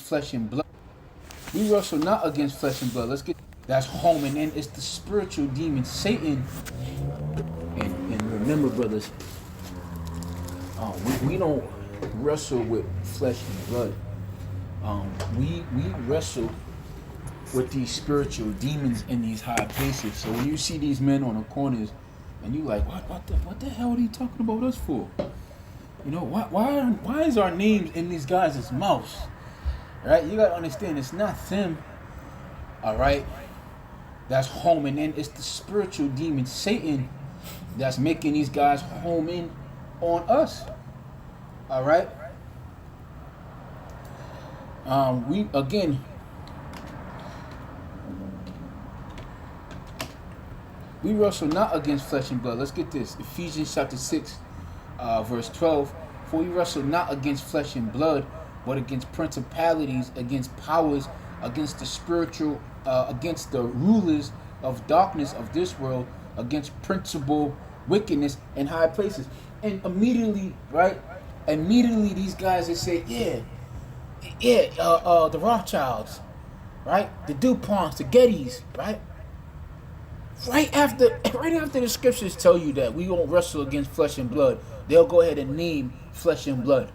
flesh and blood. We wrestle not against flesh and blood. Let's get that's home, and then it's the spiritual demon Satan. And remember, brothers, we don't wrestle with flesh and blood. We wrestle with these spiritual demons in these high places. So when you see these men on the corners, and you like, what the hell are they talking about us for? You know, why is our names in these guys' mouths? Right? You gotta understand, it's not them. All right, that's home, and then it's the spiritual demon Satan that's making these guys home in on us. All right. We wrestle not against flesh and blood. Let's get this. Ephesians chapter 6, verse 12. For we wrestle not against flesh and blood, but against principalities, against powers, against the spiritual, against the rulers of darkness of this world, against principal wickedness in high places. And immediately, right? Immediately these guys, they say, the Rothschilds, right? The DuPonts, the Gettys, right? Right after the scriptures tell you that we won't wrestle against flesh and blood, they'll go ahead and name flesh and blood.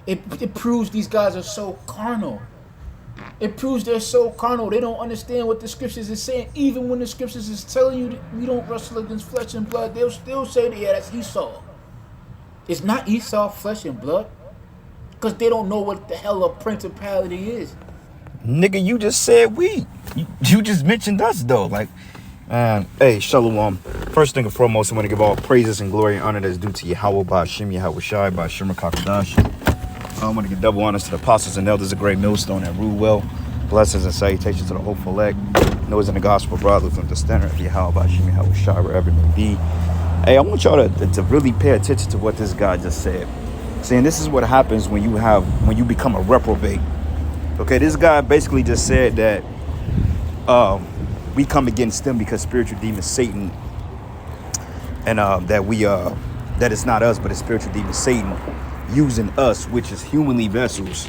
It proves these guys are so carnal. It proves they're so carnal. They don't understand what the scriptures is saying. Even when the scriptures is telling you that we don't wrestle against flesh and blood, they'll still say that, that's Esau. It's not Esau flesh and blood. Because they don't know what the hell a principality is. Nigga, you just said we. You just mentioned us, though. Like, hey, Shalom. First thing and foremost, I want to give all praises and glory and honor that's due to Yahweh, by Hashem, Yahweh Shai, by Hashem Kakadash. I want to give double honors to the apostles and elders of Great Millstone that rule well. Blessings and salutations to the hopeful elect. Those in the gospel brothers and the standard of Yahweh, by Hashem, Yahweh Shai, wherever it may be. Hey, I want y'all to really pay attention to what this guy just said. Saying this is what happens when you become a reprobate. Okay, this guy basically just said that we come against them because spiritual demon Satan, and that it's not us, but it's spiritual demon Satan using us, which is humanly vessels.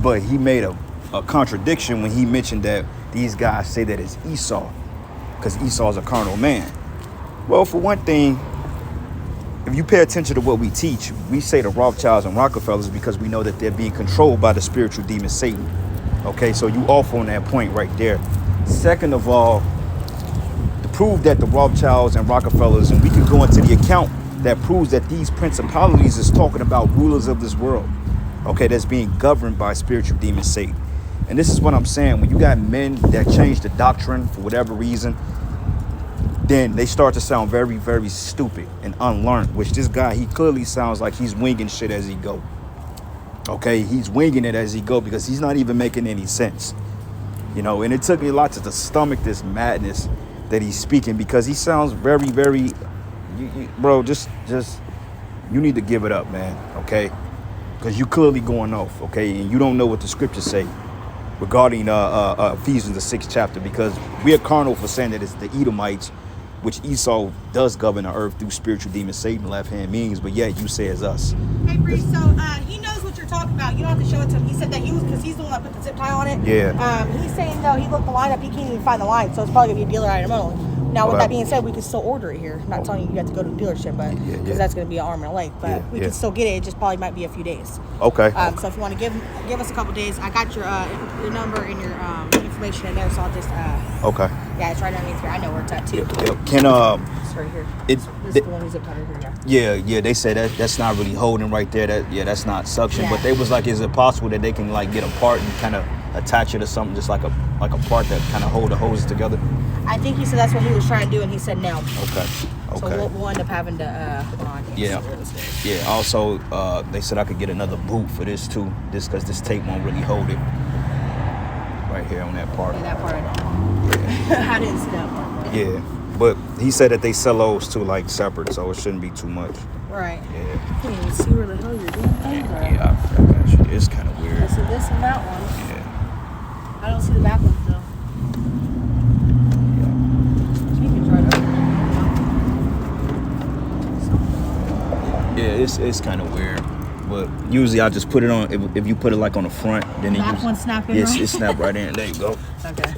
But he made a contradiction when he mentioned that these guys say that it's Esau, because Esau is a carnal man. Well, for one thing, if you pay attention to what we teach, we say the Rothschilds and Rockefellers because we know that they're being controlled by the spiritual demon Satan. Okay, so you off on that point right there. Second of all, to prove that the Rothschilds and Rockefellers, and we can go into the account that proves that these principalities is talking about rulers of this world, okay, that's being governed by spiritual demon Satan. And this is what I'm saying. When you got men that change the doctrine for whatever reason, then they start to sound very, very stupid and unlearned, which this guy, he clearly sounds like he's winging shit as he go. Okay, he's winging it as he go because he's not even making any sense. You know, and it took me a lot to stomach this madness that he's speaking because he sounds very, very, bro, just you need to give it up, man, okay? Because you clearly going off, okay? And you don't know what the scriptures say regarding Ephesians, the 6th chapter, because we are carnal for saying that it's the Edomites, which Esau does govern the earth through spiritual demon Satan, left-hand means, but yet you say it's us. Hey, Bree, so he knows what you're talking about. You don't have to show it to him. He said that because he's the one that put the zip tie on it. Yeah. He's saying, though, he looked the line up, he can't even find the line, so it's probably going to be a dealer item only. Now, with that being said, we can still order it here. I'm not telling you have to go to a dealership, but because that's going to be an arm and a leg. But we can still get it. It just probably might be a few days. Okay. So if you want to give us a couple days, I got your number and your information in there, so I'll just okay. Yeah, it's right underneath here. I know where it's at too. Can it's right here. This is the one who's up under here. Yeah. They say that's not really holding right there. That's not suction. Yeah. But they was like, is it possible that they can like get a part and kind of attach it to something, just like a part that kind of hold the hoses together? I think he said that's what he was trying to do, and he said no. Okay. So we'll end up having to hold on. Yeah. Also, they said I could get another boot for this too, just because this tape won't really hold it. Right here on that part. Yeah, that part I know. Yeah. I didn't see that part. Yeah, but he said that they sell those too, like separate, so it shouldn't be too much. Right. Yeah. You can't even see where the hell you're doing. Yeah, I got you. It's kind of weird. So this and that one. Yeah. I don't see the back ones though. Yeah, it's kind of weird. but usually I just put it on. If you put it like on the front, then Back one snap in, yes, right? it snap right in. There you go. Okay.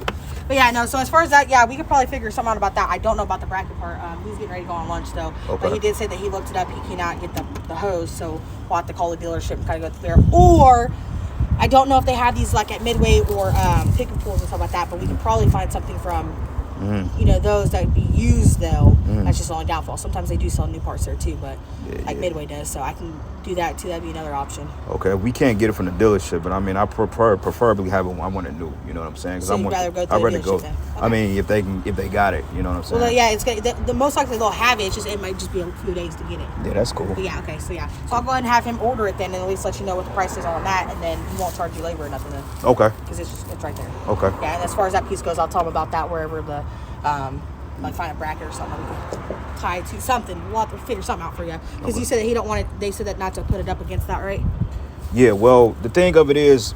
But yeah, no, so as far as that, yeah, we could probably figure something out about that. I don't know about the bracket part. He's getting ready to go on lunch, though. Okay. But he did say that he looked it up. He cannot get the hose, so we'll have to call the dealership and kind of go through there. Or, I don't know if they have these, like, at Midway or picking pools and stuff like that, but we can probably find something from, you know, those that would be used, though. That's just the only downfall. Sometimes they do sell new parts there, too, but Midway does, so I can do that, too. That'd be another option. Okay, we can't get it from the dealership, but I mean, I preferably have it. I want it new. You know what I'm saying? So you'd rather go to the dealership then? Okay. I mean, if they got it, you know what I'm saying? Well, yeah, it's the most likely they'll have it. It's just it might just be a few days to get it. Yeah, that's cool. But yeah, okay, so yeah, so I'll go ahead and have him order it then, and at least let you know what the price is on that, and then he won't charge you labor or nothing then. Okay. Because it's right there. Okay. Yeah, and as far as that piece goes, I'll tell him about that wherever the like find a bracket or something we can tie it to something. We'll have to figure something out for you. Because you said that he don't want it. They said that not to put it up against that, right? Yeah. Well, the thing of it is,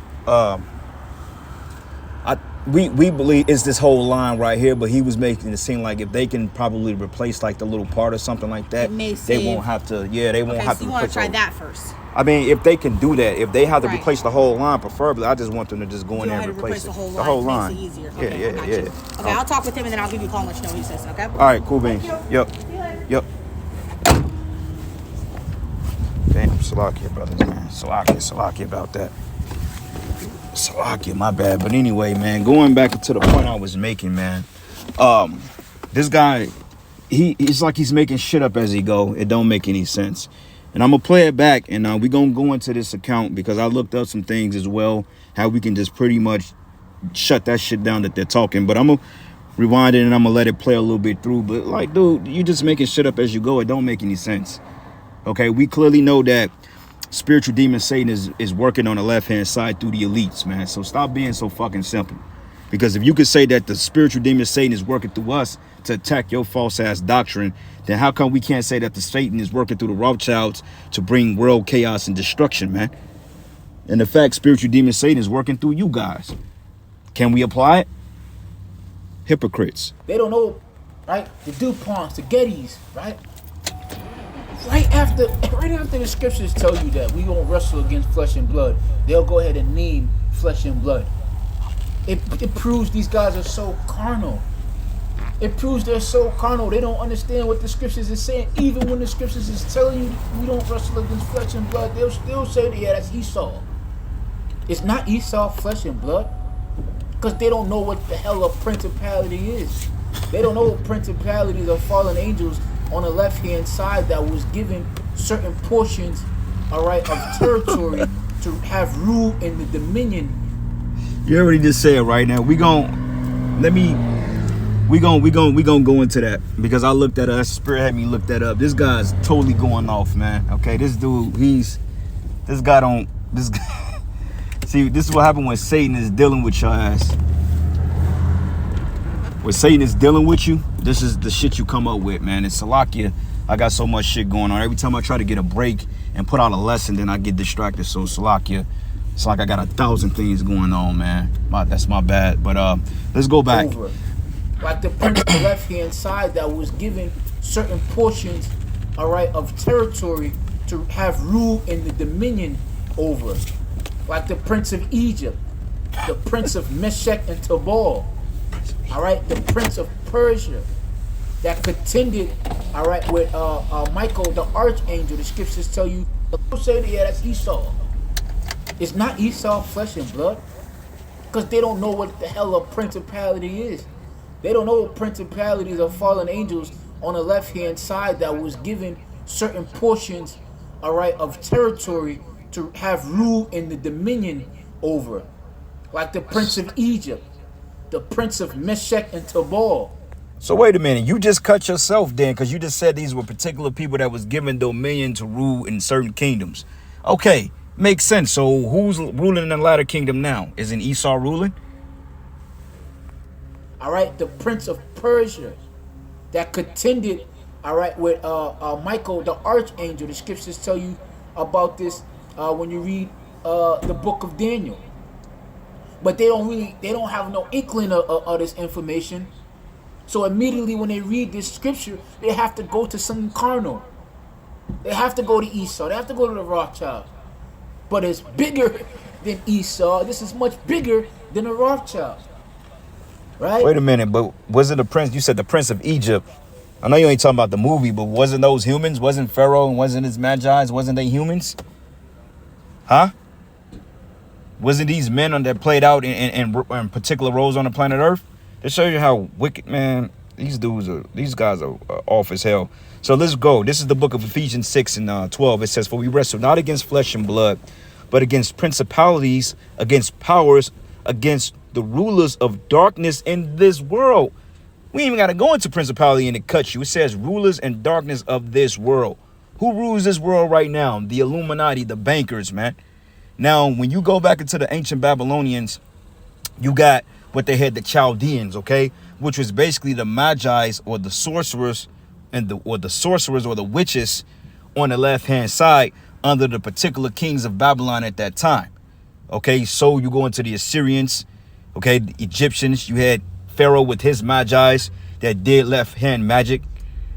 we believe it's this whole line right here, but he was making it seem like if they can probably replace like the little part or something like that, they won't have to. Yeah, they won't have so to. You want to try that first? I mean, if they can do that, if they have to Right. replace the whole line, preferably, I just want them to just go in there and replace it. The whole line. The whole line. Makes it easier. Yeah, Okay, yeah, I got yeah. you. Okay, I'll talk with him and then I'll give you a call and let you know what he says. Okay. All right, cool beans. Yep. Yep. Damn, Salakia, brothers, man. Salakia about that. Salakia, my bad. But anyway, man, going back to the point I was making, man. This guy, it's like he's making shit up as he go. It don't make any sense. And I'm gonna play it back, and we gonna go into this account because I looked up some things as well, how we can just pretty much shut that shit down that they're talking. But I'm gonna rewind it and I'm gonna let it play a little bit through. But like, dude, you just making shit up as you go. It don't make any sense. Okay, we clearly know that spiritual demon Satan is working on the left-hand side through the elites, man. So stop being so fucking simple. Because if you could say that the spiritual demon Satan is working through us to attack your false-ass doctrine, then how come we can't say that the Satan is working through the Rothschilds to bring world chaos and destruction, man? And the fact spiritual demon Satan is working through you guys. Can we apply it? Hypocrites. They don't know, right? The DuPonts, the Gettys, right? Right after the scriptures tell you that we won't wrestle against flesh and blood, they'll go ahead and name flesh and blood. It proves these guys are so carnal. It proves they're so carnal. They don't understand what the scriptures is saying. Even when the scriptures is telling you we don't wrestle against flesh and blood, they'll still say that, yeah, that's Esau. It's not Esau flesh and blood. Because they don't know what the hell a principality is. They don't know what principalities are fallen angels on the left-hand side that was given certain portions, all right, of territory to have rule in the dominion. You already just said right now. We gon' go into that because I looked at us. Spirit had me look that up. This guy's totally going off, man. Okay, this dude, this guy. See, this is what happened when Satan is dealing with your ass. When Satan is dealing with you, this is the shit you come up with, man. In Salakia, I got so much shit going on. Every time I try to get a break and put out a lesson, then I get distracted. So Salakia, it's like I got 1,000 things going on, man. That's my bad. But let's go back. Over. Like the prince of the left-hand side that was given certain portions, all right, of territory to have rule in the dominion over. Like the prince of Egypt, the prince of Meshech and Tabal, all right, the prince of Persia that contended, all right, with Michael the archangel. The scriptures tell you, they'll say that, yeah, that's Esau. It's not Esau flesh and blood, because they don't know what the hell a principality is. They don't know what principalities are fallen angels on the left-hand side that was given certain portions, all right, of territory to have rule in the dominion over. Like the prince of Egypt, the prince of Meshech and Tabal. So wait a minute, you just cut yourself then because you just said these were particular people that was given dominion to rule in certain kingdoms. Okay, makes sense. So who's ruling in the latter kingdom now? Isn't Esau ruling? All right, the prince of Persia that contended, all right, with Michael the archangel. The scriptures tell you about this when you read the book of Daniel. But they don't have no inkling of this information. So immediately when they read this scripture, they have to go to something carnal. They have to go to Esau. They have to go to the Rothschild. but it's bigger than Esau. This is much bigger than the Rothschild, right? Wait a minute, but wasn't the prince? You said the prince of Egypt. I know you ain't talking about the movie, but wasn't those humans? Wasn't Pharaoh and wasn't his magi's? Wasn't they humans? Huh? Wasn't these men that played out in particular roles on the planet Earth? That shows you how wicked, man. These guys are off as hell. So let's go. This is the book of Ephesians 6 and 12. It says, "For we wrestle not against flesh and blood, but against principalities, against powers, against the rulers of darkness in this world." We ain't even got to go into principality and it cuts you. It says rulers and darkness of this world. Who rules this world right now? The Illuminati, the bankers, man. Now, when you go back into the ancient Babylonians, you got what they had, the Chaldeans, okay, which was basically the Magi's or the sorcerers or the witches on the left hand side under the particular kings of Babylon at that time. Okay, so you go into the Assyrians, okay, the Egyptians. You had Pharaoh with his Magi's that did left hand magic.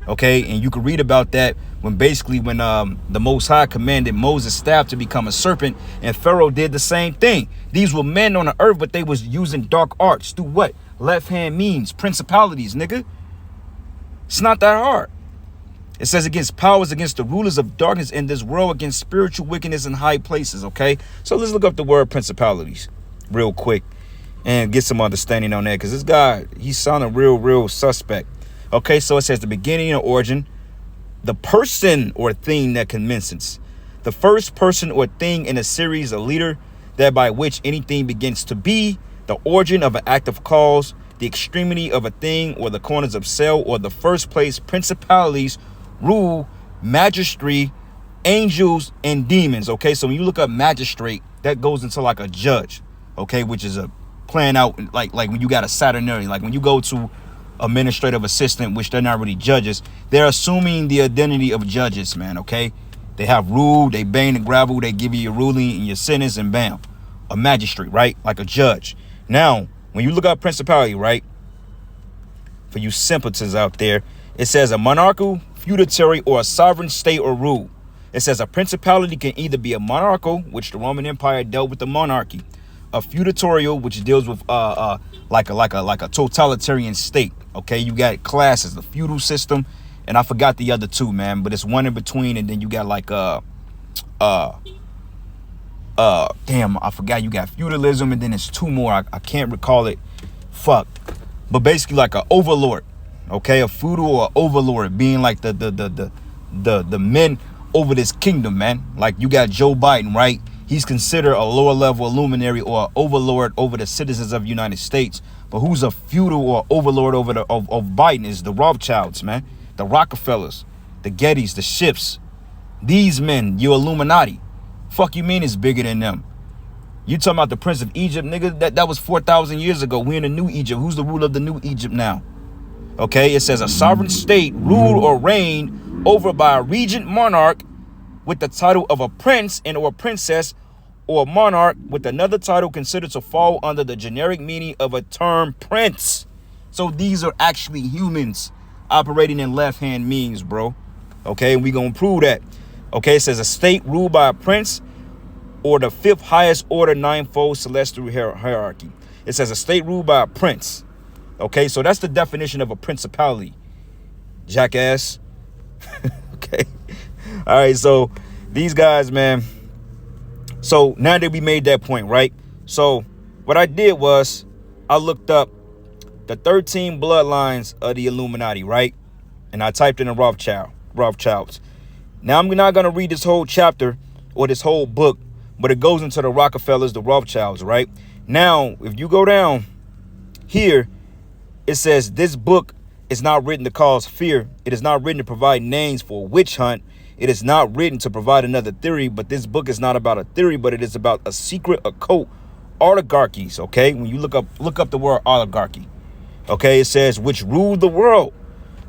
Okay, and you can read about that when the Most High commanded Moses' staff to become a serpent, and Pharaoh did the same thing. These were men on the earth, but they was using dark arts through what? Left hand means principalities, nigga. It's not that hard. It says against powers, against the rulers of darkness in this world, against spiritual wickedness in high places. Okay, so let's look up the word principalities real quick and get some understanding on that, because this guy, he's sounding real suspect. Okay, so it says the beginning or origin, the person or thing that commences, the first person or thing in a series, a leader, that by which anything begins to be, the origin of an active cause, the extremity of a thing or the corners of cell, or the first place, principalities, rule, magistracy, angels, and demons. Okay, so when you look up magistrate, that goes into like a judge, okay, which is a plan out like when you got a Saturnary, like when you go to administrative assistant, which they're not really judges, they're assuming the identity of judges, man. Okay, they have rule, they bang the gravel, they give you your ruling and your sentence, and bam, a magistrate, right? Like a judge. Now, when you look up principality, right, for you simpletons out there, it says a monarchical, feudatory, or a sovereign state or rule. It says a principality can either be a monarchical, which the Roman Empire dealt with the monarchy, a feudatorial, which deals with like a totalitarian state. Okay, you got classes, the feudal system, and I forgot the other two, man, but it's one in between, and then you got like damn, I forgot, you got feudalism, and then it's two more. I can't recall it. Fuck. But basically like a overlord. Okay, a feudal or overlord, being like the men over this kingdom, man. Like you got Joe Biden, right? He's considered a lower level luminary or an overlord over the citizens of the United States. But who's a feudal or overlord over of Biden is the Rothschilds, man. The Rockefellers, the Gettys, the Ships. These men, you Illuminati. Fuck you mean it's bigger than them? You talking about the Prince of Egypt, nigga? That was 4,000 years ago. We in the new Egypt. Who's the ruler of the new Egypt now? Okay, it says a sovereign state ruled or reigned over by a regent monarch with the title of a prince and or princess, or a monarch with another title considered to fall under the generic meaning of a term prince. So these are actually humans operating in left-hand means, bro. Okay, we gonna prove that. Okay, it says a state ruled by a prince or the fifth highest order ninefold celestial hierarchy. It says a state ruled by a prince. Okay, so that's the definition of a principality, jackass. Okay. All right, so these guys, man. So now that we made that point, right? So what I did was I looked up the 13 bloodlines of the Illuminati, right? And I typed in the Rothschilds. Now I'm not going to read this whole chapter or this whole book, but it goes into the Rockefellers, the Rothschilds, right? Now, if you go down here, it says this book is not written to cause fear. It is not written to provide names for a witch hunt. It is not written to provide another theory, but this book is not about a theory, but it is about a secret occult oligarchies, okay? When you look up the word oligarchy, okay, it says which ruled the world.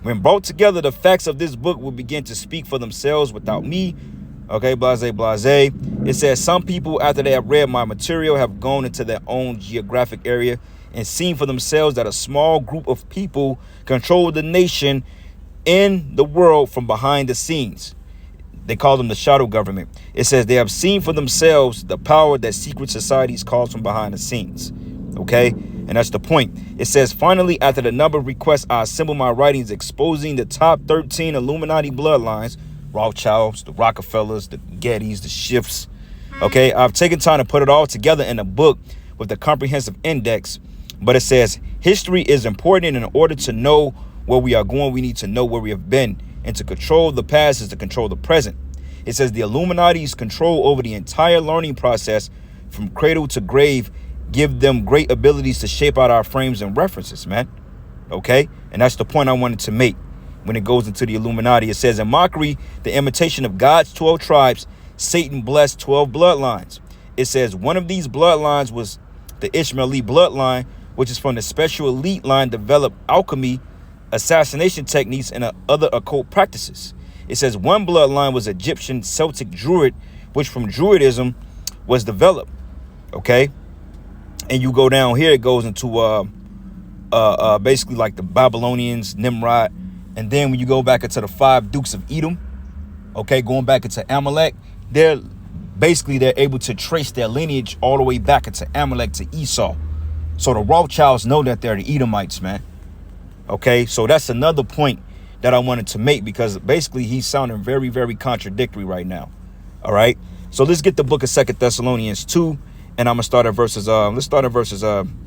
When brought together, the facts of this book will begin to speak for themselves without me. Okay, blase, blase. It says some people, after they have read my material, have gone into their own geographic area and seen for themselves that a small group of people control the nation in the world from behind the scenes. They call them the shadow government. It says they have seen for themselves the power that secret societies cause from behind the scenes. Okay, and that's the point. It says, finally, after the number of requests, I assemble my writings exposing the top 13 Illuminati bloodlines, Rothschilds, the Rockefellers, the Gettys, the Schiffs. Okay, I've taken time to put it all together in a book with a comprehensive index. But it says history is important. In order to know where we are going, we need to know where we have been. And to control the past is to control the present. It says the Illuminati's control over the entire learning process from cradle to grave give them great abilities to shape out our frames and references, man. Okay, and that's the point I wanted to make when it goes into the Illuminati. It says, in mockery, the imitation of God's 12 tribes, Satan blessed 12 bloodlines. It says one of these bloodlines was the Ishmaeli bloodline, which is from the special elite line developed alchemy, assassination techniques, and other occult practices. It says one bloodline was Egyptian Celtic Druid, which from Druidism was developed. Okay, and you go down here, it goes into basically like the Babylonians, Nimrod, and then when you go back into the 5 dukes of Edom, okay, going back into Amalek, they're able to trace their lineage all the way back into Amalek to Esau. So the Rothschilds know that they're the Edomites, man. Okay, so that's another point that I wanted to make, because basically he's sounding very, very contradictory right now. All right, so let's get the book of 2 Thessalonians 2, and I'm gonna start at verses. Let's start at verses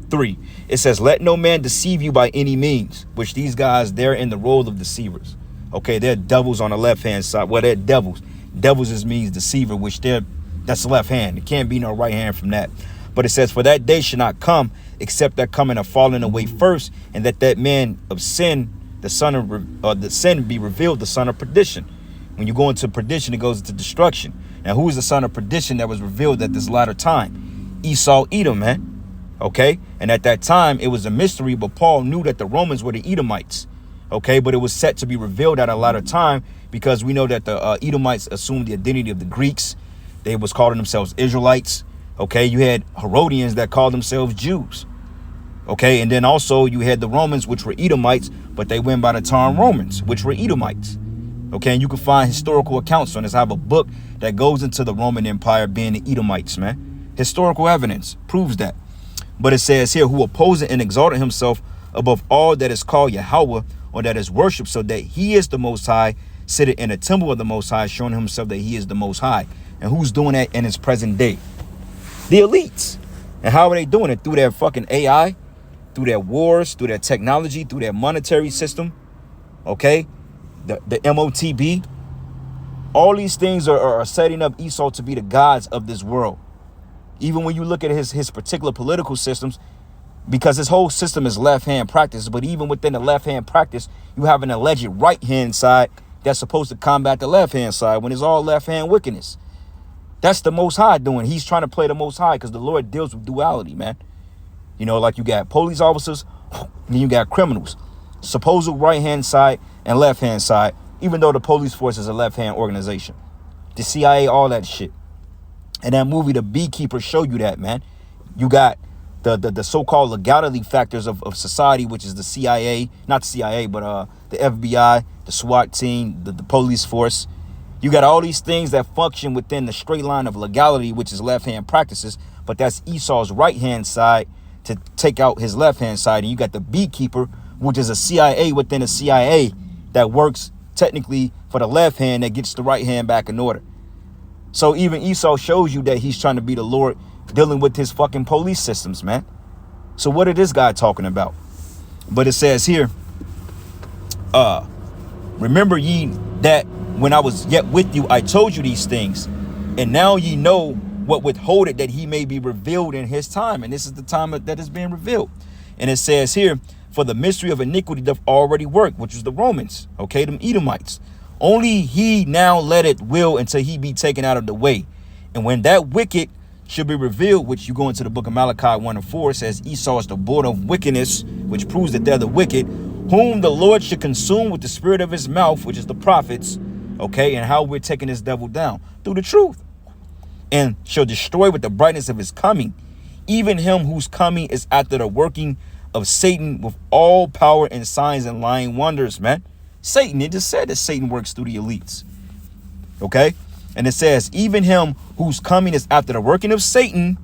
3. It says, "Let no man deceive you by any means," which these guys, they're in the role of deceivers. Okay, they're devils on the left hand side. Well, they're devils. Devils just means deceiver, which that's the left hand. It can't be no right hand from that. But it says, "For that day should not come, except that coming of falling away first, and that man of sin, the son of the sin, be revealed, the son of perdition." When you go into perdition, it goes into destruction. Now, who is the son of perdition that was revealed at this latter time? Esau, Edom, man. Okay, and at that time it was a mystery, but Paul knew that the Romans were the Edomites. Okay, but it was set to be revealed at a latter time, because we know that the Edomites assumed the identity of the Greeks. They was calling themselves Israelites. Okay, you had Herodians that called themselves Jews. Okay, and then also you had the Romans, which were Edomites, but they went by the term Romans, which were Edomites. Okay, and you can find historical accounts on this. I have a book that goes into the Roman Empire being the Edomites, man. Historical evidence proves that. But it says here, who opposed and exalted himself above all that is called Yahweh, or that is worshipped, so that he is the Most High, sitting in the temple of the Most High, showing himself that he is the Most High. And who's doing that in his present day? The elites. And how are they doing it? Through their fucking AI, through their wars, through their technology, through their monetary system. Okay, the MOTB. All these things are setting up Esau to be the gods of this world. Even when you look at his particular political systems, because his whole system is left-hand practice, but even within the left-hand practice, you have an alleged right-hand side that's supposed to combat the left-hand side when it's all left-hand wickedness. That's the Most High doing. He's trying to play the Most High, because the Lord deals with duality, man. You know, like you got police officers, and then you got criminals. Supposed right-hand side and left-hand side, even though the police force is a left-hand organization. The CIA, all that shit. And that movie, The Beekeeper, show you that, man. You got the so-called legality factors of society, which is the CIA, not the CIA, but the FBI, the SWAT team, the police force. You got all these things that function within the straight line of legality, which is left-hand practices, but that's Esau's right-hand side to take out his left-hand side. And you got the Beekeeper, which is a CIA within a CIA that works technically for the left hand that gets the right hand back in order. So even Esau shows you that he's trying to be the Lord dealing with his fucking police systems, man. So what is this guy talking about? But it says here, remember ye that when I was yet with you, I told you these things, and now ye know what withholdeth, that he may be revealed in his time. And this is the time that is being revealed. And it says here, for the mystery of iniquity doth already work, which was the Romans, okay, them Edomites. Only he now let it will until he be taken out of the way. And when that wicked should be revealed, which you go into the book of Malachi 1 and 4, says Esau is the border of wickedness, which proves that they're the wicked, whom the Lord should consume with the spirit of his mouth, which is the prophets. Okay, and how we're taking this devil down through the truth, and shall destroy with the brightness of his coming, even him whose coming is after the working of Satan with all power and signs and lying wonders, man. Satan, it just said that Satan works through the elites. Okay. And it says, even him whose coming is after the working of Satan,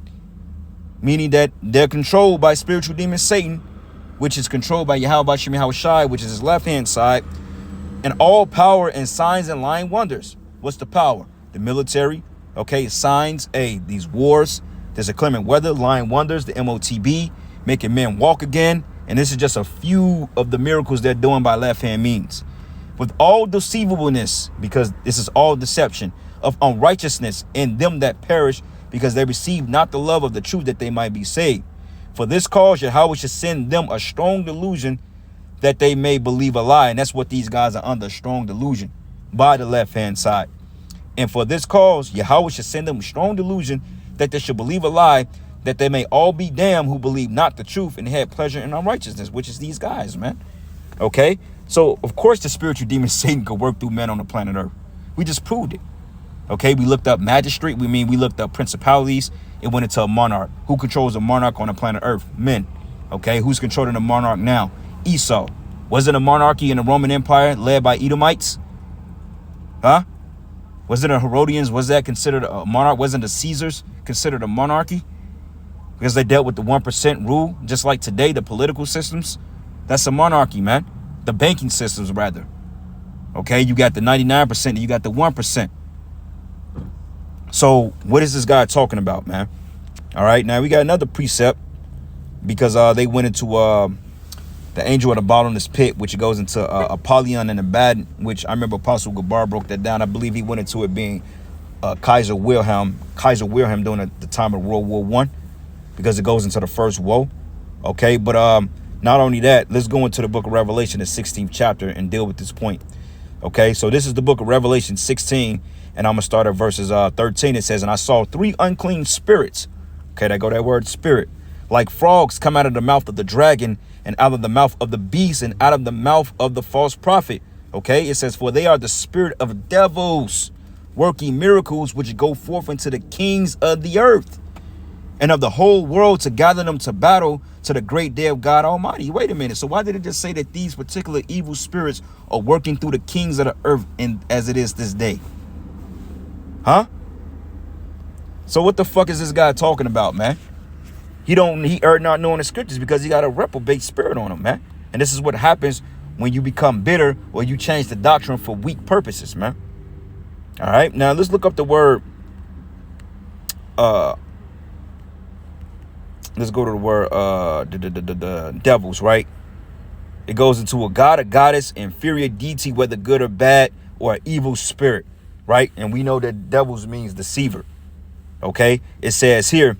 meaning that they're controlled by spiritual demon Satan, which is controlled by Yahweh Shai, which is his left hand side, and all power and signs and lying wonders. What's the power? The military. Okay. Signs, these wars. There's a clement weather, lying wonders, the MOTB, making men walk again. And this is just a few of the miracles they're doing by left hand means. With all deceivableness, because this is all deception, of unrighteousness in them that perish, because they receive not the love of the truth that they might be saved. For this cause Yahweh should send them a strong delusion that they may believe a lie. And that's what these guys are under, strong delusion by the left hand side. And for this cause Yahweh should send them a strong delusion that they should believe a lie, that they may all be damned who believe not the truth and had pleasure in unrighteousness, which is these guys, man. Okay. So of course the spiritual demon Satan could work through men on the planet Earth. We just proved it. Okay, we looked up magistrate. We looked up principalities. It went into a monarch. Who controls a monarch on the planet Earth? Men. Okay, who's controlling the monarch now? Esau. Was it a monarchy in the Roman Empire led by Edomites? Huh? Was it a Herodians? Was that considered a monarch? Wasn't the Caesars considered a monarchy? Because they dealt with the 1% rule, just like today, the political systems. That's a monarchy, man. The banking systems, rather. Okay, you got the 99% and you got the 1%. So what is this guy talking about, man? All right, now we got another precept, because they went into the angel at the bottomless pit, which goes into Apollyon and Abaddon, which I remember Apostle Gabar broke that down. I believe he went into it being Kaiser Wilhelm during the time of World War I, because it goes into the first woe. Okay, but not only that, let's go into the book of Revelation, the 16th chapter, and deal with this point. Okay, so this is the book of Revelation 16, and I'm going to start at verses 13. It says, and I saw 3 unclean spirits. Okay, there go that word spirit. Like frogs come out of the mouth of the dragon, and out of the mouth of the beast, and out of the mouth of the false prophet. Okay, it says, for they are the spirit of devils, working miracles which go forth unto the kings of the earth and of the whole world, to gather them to battle to the great day of God Almighty. Wait a minute. So why did it just say that these particular evil spirits are working through the kings of the earth as it is this day? Huh? So what the fuck is this guy talking about, man? He erred not knowing the scriptures, because he got a reprobate spirit on him, man. And this is what happens when you become bitter, or you change the doctrine for weak purposes, man. All right, now let's look up the word. Let's go to the word the devils, right? It goes into a god, a goddess, inferior deity, whether good or bad, or an evil spirit, right? And we know that devils means deceiver. Okay, it says here,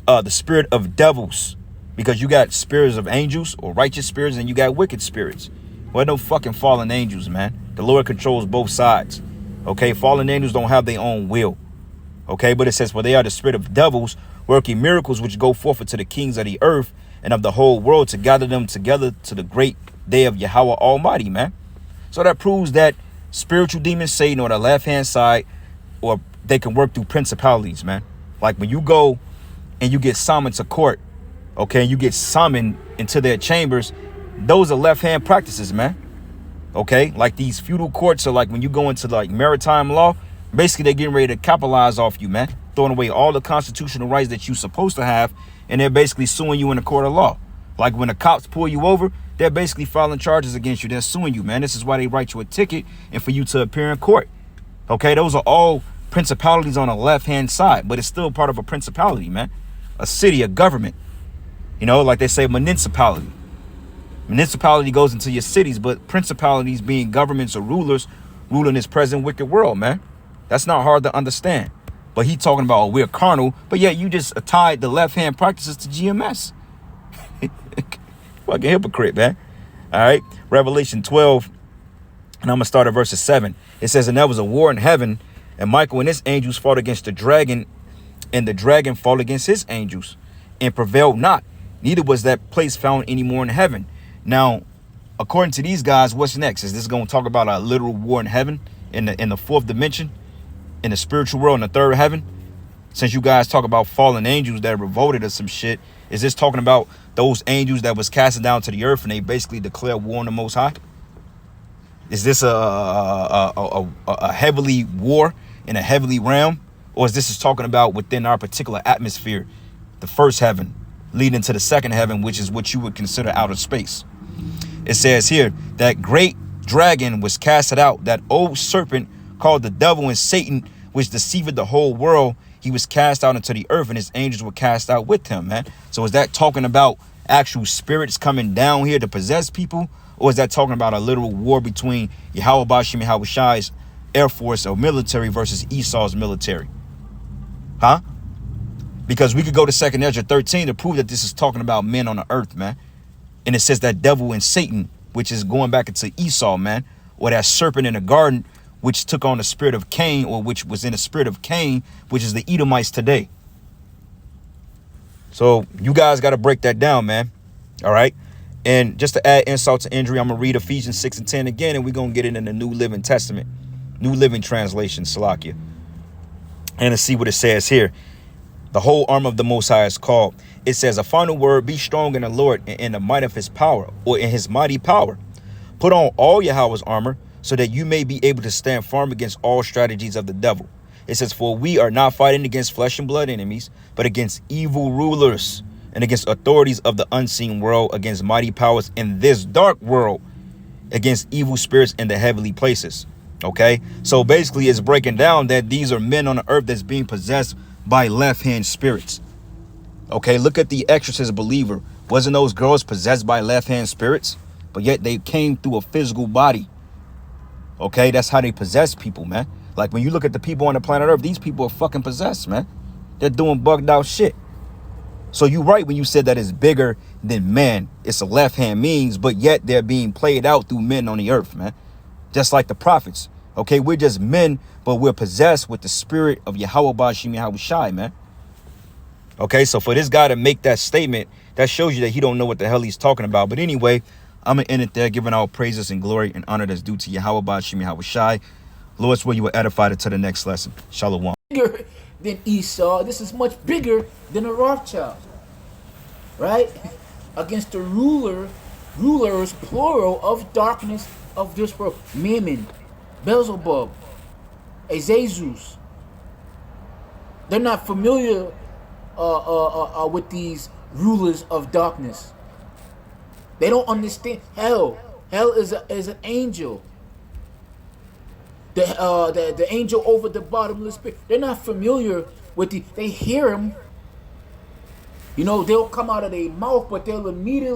the spirit of devils, because you got spirits of angels or righteous spirits, and you got wicked spirits. Well, no fucking fallen angels, man. The Lord controls both sides. Okay, fallen angels don't have their own will. Okay, but it says, for they are the spirit of devils, working miracles which go forth to the kings of the earth and of the whole world, to gather them together to the great day of Yahweh Almighty, man. So that proves that spiritual demons, Satan, on the left hand side, or they can work through principalities, man. Like when you go and you get summoned to court, okay, you get summoned into their chambers, those are left hand practices, man. Okay, like these feudal courts are like when you go into like maritime law, basically they're getting ready to capitalize off you, man, throwing away all the constitutional rights that you're supposed to have, and they're basically suing you in a court of law. Like when the cops pull you over, they're basically filing charges against you. They're suing you, man. This is why they write you a ticket and for you to appear in court. Okay, those are all principalities on the left hand side, but it's still part of a principality, man. A city, a government, you know, like they say municipality. Municipality goes into your cities, but principalities being governments or rulers ruling this present wicked world, man. That's not hard to understand. But he talking about, oh, we're carnal, but yet you just tied the left hand practices to GMS. Fucking hypocrite, man. All right, Revelation 12, and I'm gonna start at verse 7. It says, and there was a war in heaven, and Michael and his angels fought against the dragon, and the dragon fought against his angels, and prevailed not. Neither was that place found any more in heaven. Now, according to these guys, what's next? Is this going to talk about a literal war in heaven, in the fourth dimension, in the spiritual world, in the third heaven? Since you guys talk about fallen angels that revolted or some shit, is this talking about those angels that was casted down to the earth and they basically declare war on the Most High? Is this a heavily war in a heavenly realm? Or is this is talking about within our particular atmosphere, the first heaven leading to the second heaven, which is what you would consider outer space? It says here that great dragon was casted out, that old serpent called the devil and Satan, which deceived the whole world. He was cast out into the earth, and his angels were cast out with him, man. So is that talking about actual spirits coming down here to possess people? Or is that talking about a literal war between Yahweh Bashim Yahushai's Air Force or military versus Esau's military? Huh? Because we could go to 2nd Ezra 13 to prove that this is talking about men on the earth, man. And it says that devil and Satan, which is going back into Esau, man, or that serpent in the garden, which took on the spirit of Cain, or which was in the spirit of Cain, which is the Edomites today. So you guys got to break that down, man. All right. And just to add insult to injury, I'm going to read Ephesians 6 and 10 again, and we're going to get it in the New Living Testament, New Living Translation, Salakia. And to see what it says here. The whole armor of the Most High is called. It says, a final word, be strong in the Lord and in the might of his power, or in his mighty power. Put on all Yahweh's armor, so that you may be able to stand firm against all strategies of the devil. It says, for we are not fighting against flesh and blood enemies, but against evil rulers and against authorities of the unseen world, against mighty powers in this dark world, against evil spirits in the heavenly places. Okay, so basically it's breaking down that these are men on the earth that's being possessed by left-hand spirits. Okay, look at the exorcist believer. Wasn't those girls possessed by left-hand spirits? But yet they came through a physical body. Okay, that's how they possess people, man. Like when you look at the people on the planet Earth, these people are fucking possessed, man. They're doing bugged out shit. So you're right when you said that it's bigger than men. It's a left-hand means, but yet they're being played out through men on the earth, man. Just like the prophets. Okay, we're just men, but we're possessed with the spirit of Yahweh Bashim Yahushai, man. Okay, so for this guy to make that statement, that shows you that he don't know what the hell he's talking about. But anyway, I'm going to end it there, giving all praises and glory and honor that's due to Yahweh Bashim Yahushai. Lord, swear you will edify it to the next lesson. Shalom. Bigger than Esau. This is much bigger than a Rothschild. Right? Against the rulers, plural, of darkness of this world. Mammon, Beelzebub, Azazus. They're not familiar with these rulers of darkness. They don't understand hell. Hell is an angel. The angel over the bottomless pit. They're not familiar with they hear him. You know, they'll come out of their mouth, but they'll immediately